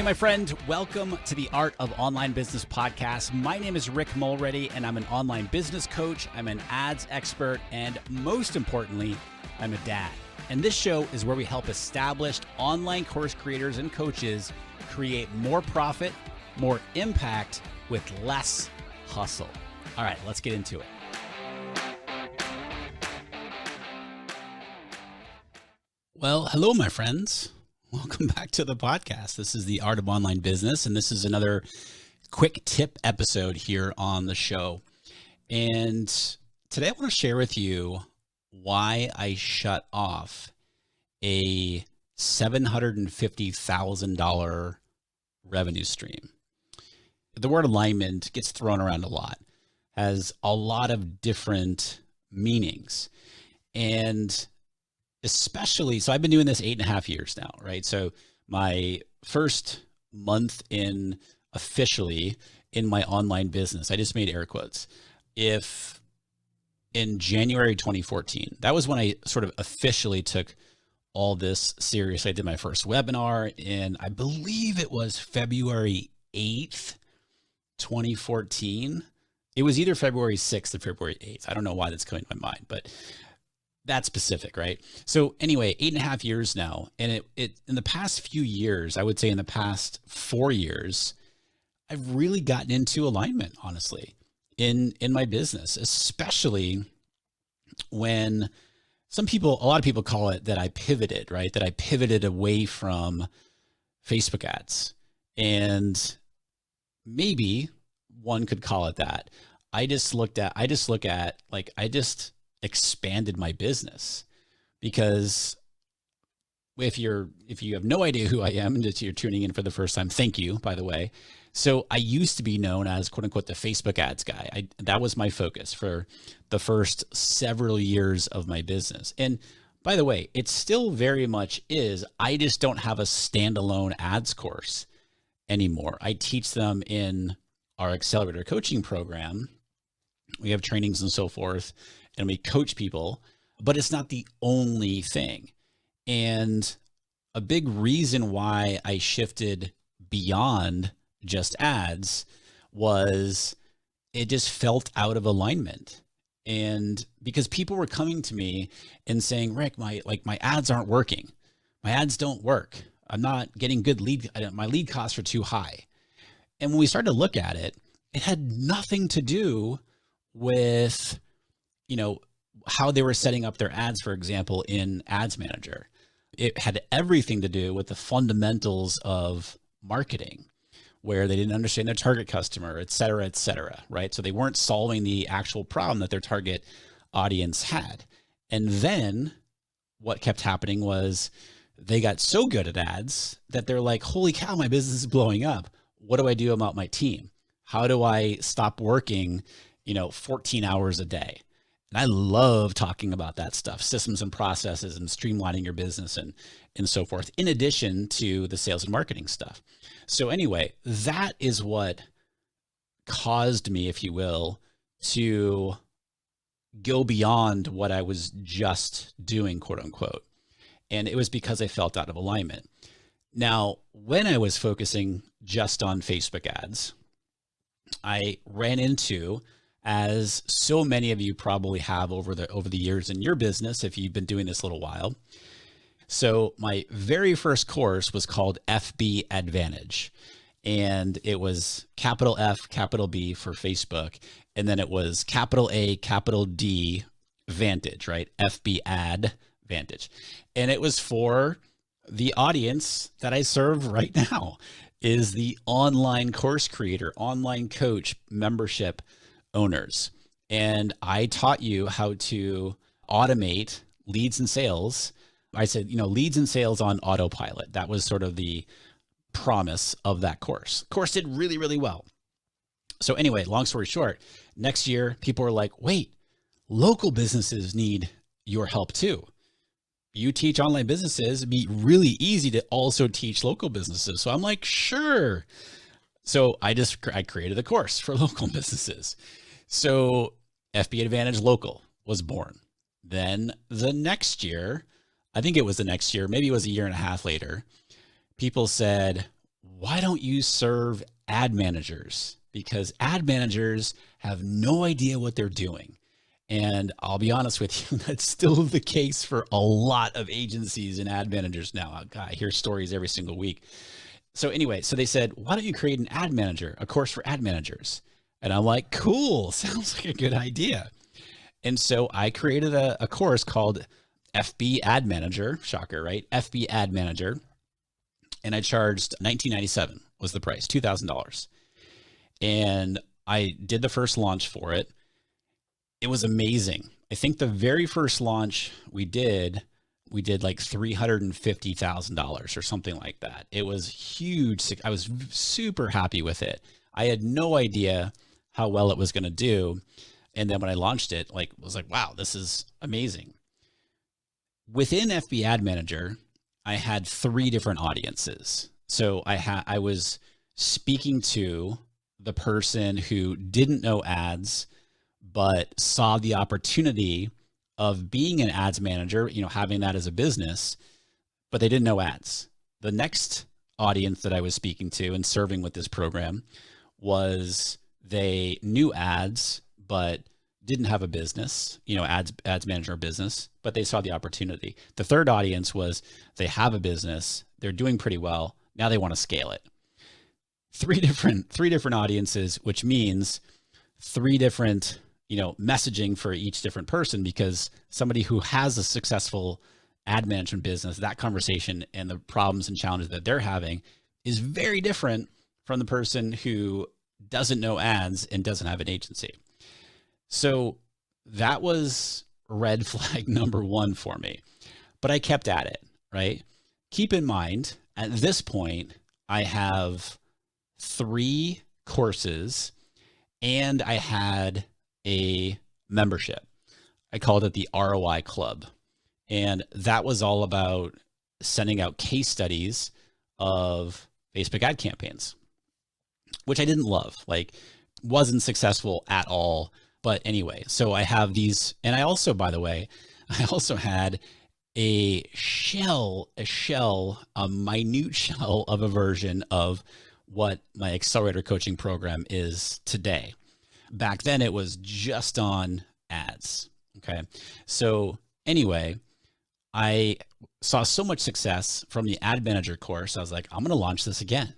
Hey, my friend, welcome to the Art of Online Business podcast. My name is Rick Mulready, and I'm an online business coach. I'm an ads expert, and most importantly, I'm a dad. And this show is where we help established online course creators and coaches create more profit, more impact with less hustle. All right, let's get into it. Well, hello, my friends. Welcome back to the podcast. This is the Art of Online Business, and this is another quick tip episode here on the show. And today I want to share with you why I shut off a $750,000 revenue stream. The word alignment gets thrown around a lot, has a lot of different meanings. And especially, so I've been doing this 8.5 years now, right? So my first month officially in my online business, I just made air quotes. If in January 2014, that was when I sort of officially took all this seriously. I did my first webinar in, I believe it was February 8th, 2014. It was either February 6th or February 8th. I don't know why that's coming to my mind, but that's specific, right? So anyway, 8.5 years now. And it in the past few years, I would say in the past 4 years, I've really gotten into alignment, honestly, in my business, especially when a lot of people call it that I pivoted, right? That I pivoted away from Facebook ads. And maybe one could call it that. I just expanded my business, because if you have no idea who I am and you're tuning in for the first time, thank you, by the way. So I used to be known as quote unquote the Facebook ads guy. That was my focus for the first several years of my business. And by the way, it still very much is. I just don't have a standalone ads course anymore. I teach them in our accelerator coaching program. We have trainings and so forth, and we coach people, but it's not the only thing. And a big reason why I shifted beyond just ads was it just felt out of alignment. And because people were coming to me and saying, Rick, my ads aren't working. My ads don't work. I'm not getting good my lead costs are too high. And when we started to look at it, it had nothing to do with, how they were setting up their ads, for example, in Ads Manager. It had everything to do with the fundamentals of marketing, where they didn't understand their target customer, et cetera, right? So they weren't solving the actual problem that their target audience had. And then what kept happening was they got so good at ads that they're like, holy cow, my business is blowing up. What do I do about my team? How do I stop working 14 hours a day? And I love talking about that stuff, systems and processes and streamlining your business and so forth, in addition to the sales and marketing stuff. So anyway, that is what caused me, if you will, to go beyond what I was just doing, quote unquote. And it was because I felt out of alignment. Now, when I was focusing just on Facebook ads, I ran into, as so many of you probably have over the years in your business, if you've been doing this a little while. So my very first course was called FB Advantage, and it was capital F, capital B for Facebook. And then it was capital A, capital D Vantage, right? FB Ad Vantage. And it was for the audience that I serve right now, is the online course creator, online coach, membership owners. And I taught you how to automate leads and sales. I said, leads and sales on autopilot. That was sort of the promise of that course. Course did really, really well. So anyway, long story short, next year, people were like, wait, local businesses need your help too. You teach online businesses, it'd be really easy to also teach local businesses. So I'm like, sure. So I created a course for local businesses. So FB Advantage Local was born. Then the next year, I think it was the next year, maybe it was a year and a half later, people said, why don't you serve ad managers? Because ad managers have no idea what they're doing. And I'll be honest with you, that's still the case for a lot of agencies and ad managers now. I hear stories every single week. So anyway, so they said, why don't you create an ad manager, a course for ad managers? And I'm like, cool, sounds like a good idea. And so I created a course called FB Ad Manager, shocker, right? FB Ad Manager. And I charged $19.97 was the price, $2,000. And I did the first launch for it. It was amazing. I think the very first launch we did like $350,000 or something like that. It was huge. I was super happy with it. I had no idea how well it was going to do. And then when I launched it, was like, wow, this is amazing. Within FB Ad Manager, I had 3 different audiences. So I was speaking to the person who didn't know ads, but saw the opportunity of being an ads manager, having that as a business, but they didn't know ads. The next audience that I was speaking to and serving with this program was they knew ads, but didn't have a business, ads manager business, but they saw the opportunity. The third audience was they have a business, they're doing pretty well. Now they want to scale it. Three different audiences, which means 3 different, messaging for each different person, because somebody who has a successful ad management business, that conversation and the problems and challenges that they're having is very different from the person who doesn't know ads and doesn't have an agency. So that was red flag number 1 for me, but I kept at it, right? Keep in mind, at this point, I have 3 courses and I had a membership. I called it the ROI Club. And that was all about sending out case studies of Facebook ad campaigns, which I didn't love, wasn't successful at all. But anyway, so I have these, and I also, by the way, I also had a minute shell of a version of what my accelerator coaching program is today. Back then it was just on ads. Okay. So anyway, I saw so much success from the ad manager course. I was like, I'm going to launch this again.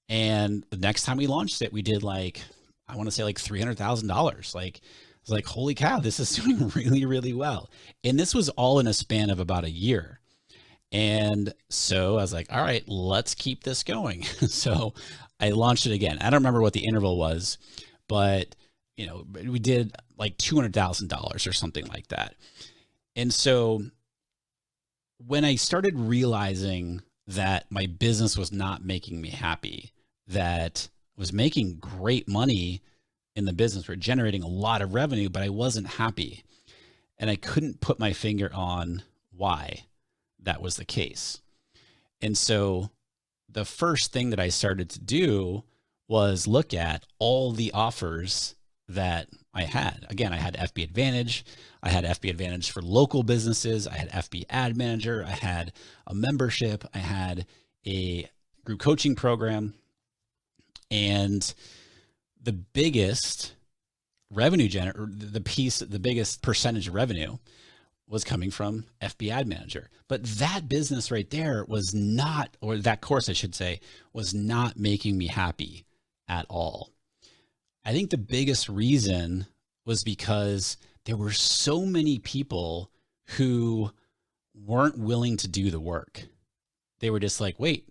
And the next time we launched it, we did I want to say $300,000. I was like, holy cow, this is doing really, really well. And this was all in a span of about a year. And so I was like, all right, let's keep this going. So I launched it again. I don't remember what the interval was, but we did $200,000 or something like that. And so when I started realizing that my business was not making me happy, that I was making great money in the business, we're generating a lot of revenue, but I wasn't happy. And I couldn't put my finger on why that was the case. And so the first thing that I started to do was look at all the offers that I had. Again, I had FB Advantage. I had FB Advantage for local businesses. I had FB Ad Manager. I had a membership. I had a group coaching program. And the biggest revenue the biggest percentage of revenue was coming from FB Ad Manager. But that business right there was not, or that course, I should say, was not making me happy at all. I think the biggest reason was because there were so many people who weren't willing to do the work. They were just like, wait,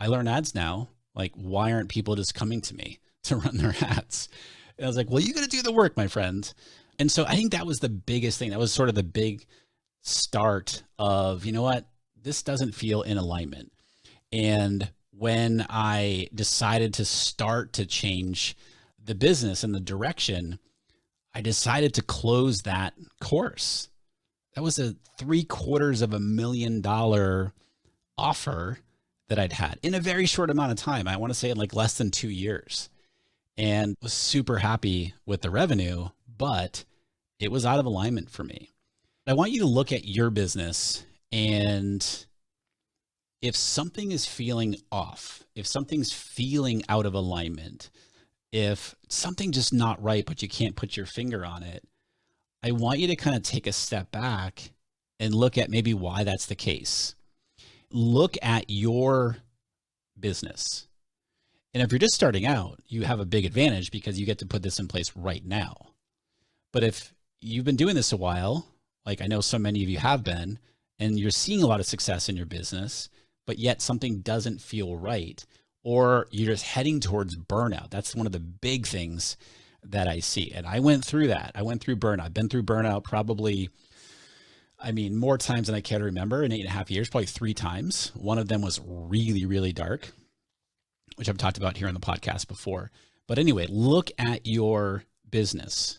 I learn ads now. Why aren't people just coming to me to run their ads? And I was like, well, you got to do the work, my friend. And so I think that was the biggest thing. That was sort of the big start of, you know what, this doesn't feel in alignment. And when I decided to start to change the business and the direction, I decided to close that course. That was a $750,000 offer that I'd had in a very short amount of time. I want to say in less than 2 years, and was super happy with the revenue, but it was out of alignment for me. I want you to look at your business and if something is feeling off, if something's feeling out of alignment, if something's just not right, but you can't put your finger on it, I want you to kind of take a step back and look at maybe why that's the case. Look at your business. And if you're just starting out, you have a big advantage because you get to put this in place right now. But if you've been doing this a while, like I know so many of you have been, and you're seeing a lot of success in your business, but yet something doesn't feel right, or you're just heading towards burnout. That's one of the big things that I see. And I went through that. I went through burnout. I've been through burnout probably, more times than I care to remember in 8.5 years, probably 3 times. One of them was really, really dark, which I've talked about here on the podcast before. But anyway, look at your business.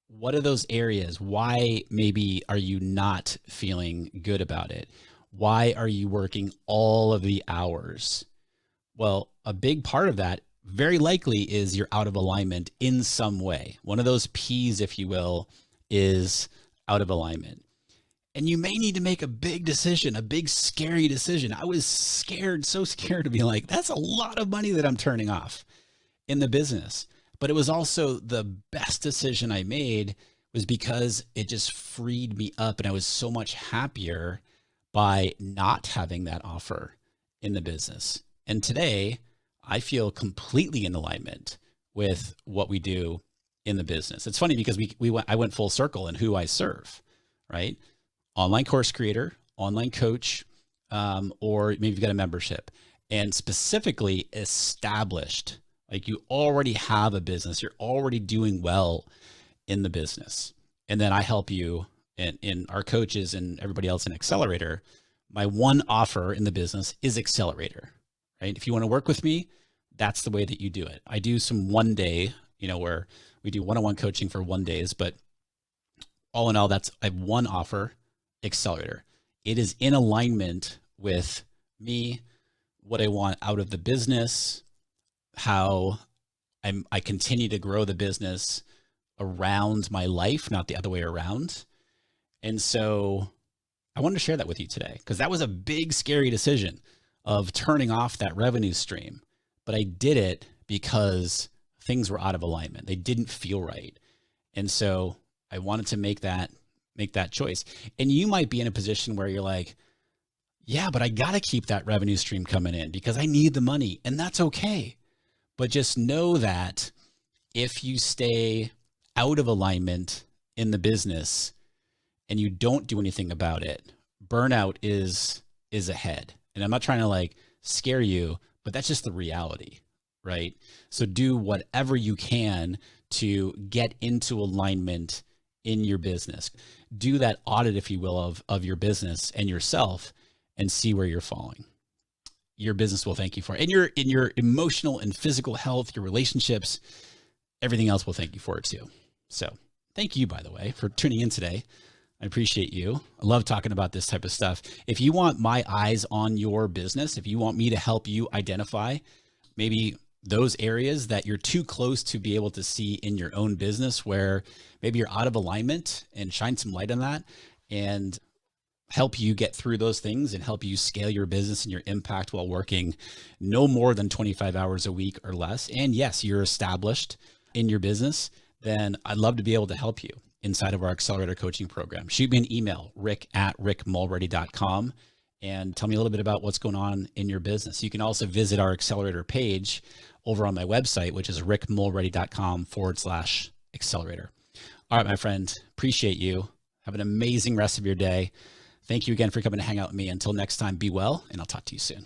What are those areas? Why maybe are you not feeling good about it? Why are you working all of the hours? Well, a big part of that very likely is you're out of alignment in some way. One of those P's, if you will, is out of alignment. And you may need to make a big decision, a big scary decision. I was scared, so scared to be like, that's a lot of money that I'm turning off in the business. But it was also the best decision I made, was because it just freed me up. And I was so much happier by not having that offer in the business. And today I feel completely in alignment with what we do in the business. It's funny because I went full circle in who I serve, right? Online course creator, online coach, or maybe you've got a membership, and specifically established. Like you already have a business, you're already doing well in the business. And then I help you in our coaches and everybody else in Accelerator. My one offer in the business is Accelerator, right? If you want to work with me, that's the way that you do it. I do some 1 day, where we do one-on-one coaching for 1 days, but all in all, I have one offer, Accelerator. It is in alignment with me, what I want out of the business, how I continue to grow the business around my life, not the other way around. And so I wanted to share that with you today, because that was a big, scary decision of turning off that revenue stream. But I did it because things were out of alignment. They didn't feel right. And so I wanted to make that choice. And you might be in a position where you're like, yeah, but I got to keep that revenue stream coming in because I need the money, and that's okay. But just know that if you stay out of alignment in the business and you don't do anything about it, burnout is ahead. And I'm not trying to scare you, but that's just the reality, right? So do whatever you can to get into alignment in your business. Do that audit, if you will, of your business and yourself, and see where you're falling. Your business will thank you for it. And your emotional and physical health, your relationships, everything else will thank you for it too. So thank you, by the way, for tuning in today. I appreciate you. I love talking about this type of stuff. If you want my eyes on your business, if you want me to help you identify maybe those areas that you're too close to be able to see in your own business, where maybe you're out of alignment, and shine some light on that and help you get through those things and help you scale your business and your impact while working no more than 25 hours a week or less. And yes, you're established in your business, then I'd love to be able to help you inside of our Accelerator coaching program. Shoot me an email, rick@rickmulready.com, and tell me a little bit about what's going on in your business. You can also visit our Accelerator page over on my website, which is rickmulready.com/accelerator. All right, my friend, appreciate you. Have an amazing rest of your day. Thank you again for coming to hang out with me. Until next time, be well, and I'll talk to you soon.